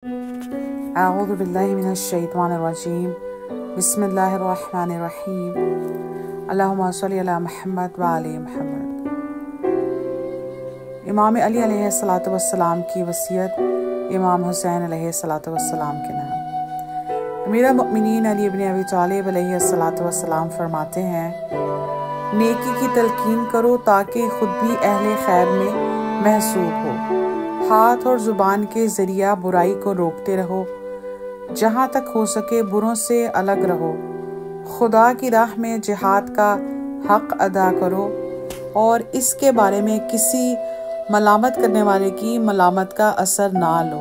اعوذ باللہ من الشیطان الرجیم بسم اللہ الرحمن الرحیم اللہم صلی علی محمد وآل محمد۔ امام علی علیہ السلام کی وصیت امام حسین علیہ السلام کے نام۔ امیر المؤمنین علی ابن ابی طالب علیہ السلام فرماتے ہیں، نیکی کی تلقین کرو تاکہ خود بھی اہل خیر میں محسوب ہو۔ ہاتھ اور زبان کے ذریعہ برائی کو روکتے رہو، جہاں تک ہو سکے بروں سے الگ رہو۔ خدا کی راہ میں جہاد کا حق ادا کرو اور اس کے بارے میں کسی ملامت کرنے والے کی ملامت کا اثر نہ لو۔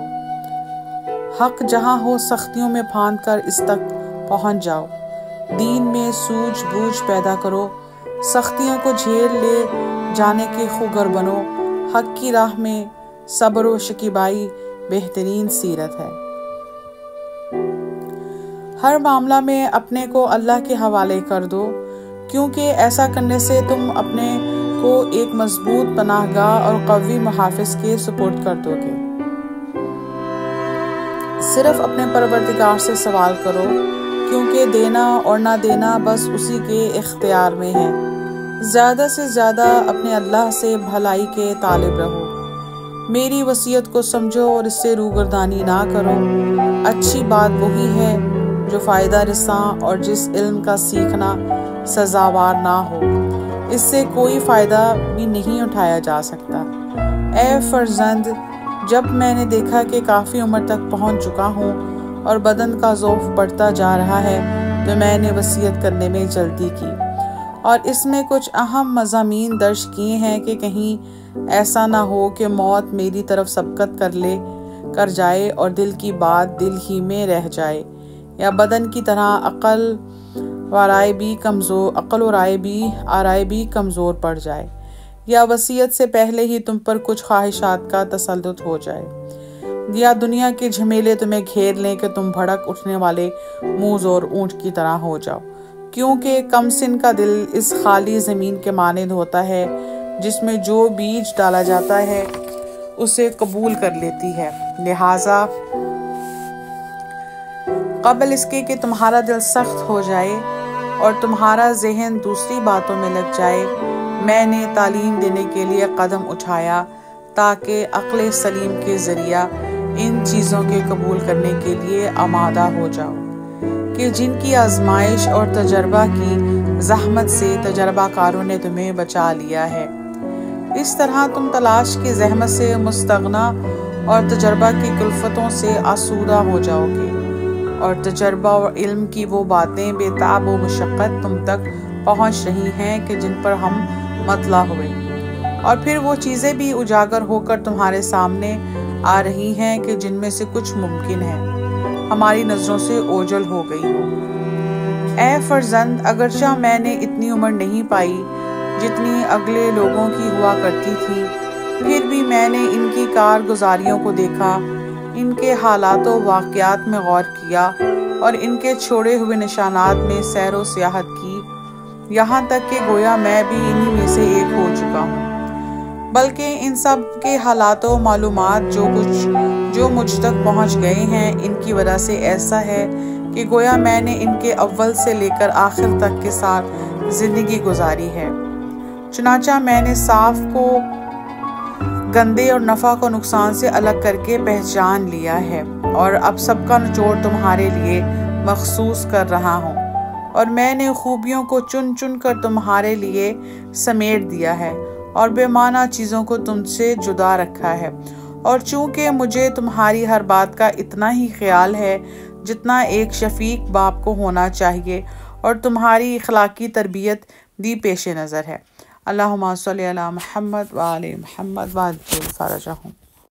حق جہاں ہو سختیوں میں پھاند کر اس تک پہنچ جاؤ۔ دین میں سوجھ بوجھ پیدا کرو، سختیوں کو جھیل لے جانے کے خوگر بنو۔ حق کی راہ میں صبر و شکیبائی بہترین سیرت ہے۔ ہر معاملہ میں اپنے کو اللہ کے حوالے کر دو، کیونکہ ایسا کرنے سے تم اپنے کو ایک مضبوط پناہ گاہ اور قوی محافظ کے سپرد کر دو گے۔ صرف اپنے پروردگار سے سوال کرو، کیونکہ دینا اور نہ دینا بس اسی کے اختیار میں ہے۔ زیادہ سے زیادہ اپنے اللہ سے بھلائی کے طالب رہو۔ میری وصیت کو سمجھو اور اس سے روگردانی نہ کرو۔ اچھی بات وہی ہے جو فائدہ رساں اور جس علم کا سیکھنا سزاوار نہ ہو، اس سے کوئی فائدہ بھی نہیں اٹھایا جا سکتا۔ اے فرزند، جب میں نے دیکھا کہ کافی عمر تک پہنچ چکا ہوں اور بدن کا ضعف بڑھتا جا رہا ہے تو میں نے وصیت کرنے میں جلدی کی، اور اس میں کچھ اہم مضامین درج کیے ہیں کہ کہیں ایسا نہ ہو کہ موت میری طرف سبقت کر جائے اور دل کی بات دل ہی میں رہ جائے، یا بدن کی طرح عقل و رائے بھی کمزور پڑ جائے، یا وصیت سے پہلے ہی تم پر کچھ خواہشات کا تسلط ہو جائے، یا دنیا کے جھمیلے تمہیں گھیر لیں کہ تم بھڑک اٹھنے والے موذ اور اونٹ کی طرح ہو جاؤ، کیونکہ کم سن کا دل اس خالی زمین کے مانند ہوتا ہے جس میں جو بیج ڈالا جاتا ہے اسے قبول کر لیتی ہے۔ لہٰذا قبل اس کے کہ تمہارا دل سخت ہو جائے اور تمہارا ذہن دوسری باتوں میں لگ جائے، میں نے تعلیم دینے کے لیے قدم اٹھایا تاکہ عقل سلیم کے ذریعہ ان چیزوں کے قبول کرنے کے لیے آمادہ ہو جاؤ کہ جن کی آزمائش اور تجربہ کی زحمت سے تجربہ کاروں نے تمہیں بچا لیا ہے۔ اس طرح تم تلاش کی زحمت سے مستغنا اور تجربہ کی کلفتوں سے آسودہ ہو جاؤ گے، اور تجربہ اور علم کی وہ باتیں بے تعب و مشقت تم تک پہنچ رہی ہیں کہ جن پر ہم مطلع ہوئے، اور پھر وہ چیزیں بھی اجاگر ہو کر تمہارے سامنے آ رہی ہیں کہ جن میں سے کچھ ممکن ہے ہماری نظروں سے اوجھل ہو گئی ہو۔ اے فرزند، اگرچہ میں نے اتنی عمر نہیں پائی جتنی اگلے لوگوں کی ہوا کرتی تھی، پھر بھی میں نے ان کی کارگزاریوں کو دیکھا، ان کے حالات و واقعات میں غور کیا اور ان کے چھوڑے ہوئے نشانات میں سیر و سیاحت کی، یہاں تک کہ گویا میں بھی انہی میں سے ایک ہو چکا ہوں۔ بلکہ ان سب کے حالات و معلومات جو مجھ تک پہنچ گئے ہیں، ان کی وجہ سے ایسا ہے کہ گویا میں نے ان کے اول سے لے کر آخر تک کے ساتھ زندگی گزاری ہے۔ چنانچہ میں نے صاف کو گندے اور نفع کو نقصان سے الگ کر کے پہچان لیا ہے، اور اب سب کا نچوڑ تمہارے لیے مخصوص کر رہا ہوں، اور میں نے خوبیوں کو چن چن کر تمہارے لیے سمیٹ دیا ہے اور بے معنی چیزوں کو تم سے جدا رکھا ہے، اور چونکہ مجھے تمہاری ہر بات کا اتنا ہی خیال ہے جتنا ایک شفیق باپ کو ہونا چاہیے، اور تمہاری اخلاقی تربیت بھی پیش نظر ہے۔ اللہم صلی علی محمد وآل محمد وعجل فرجہم۔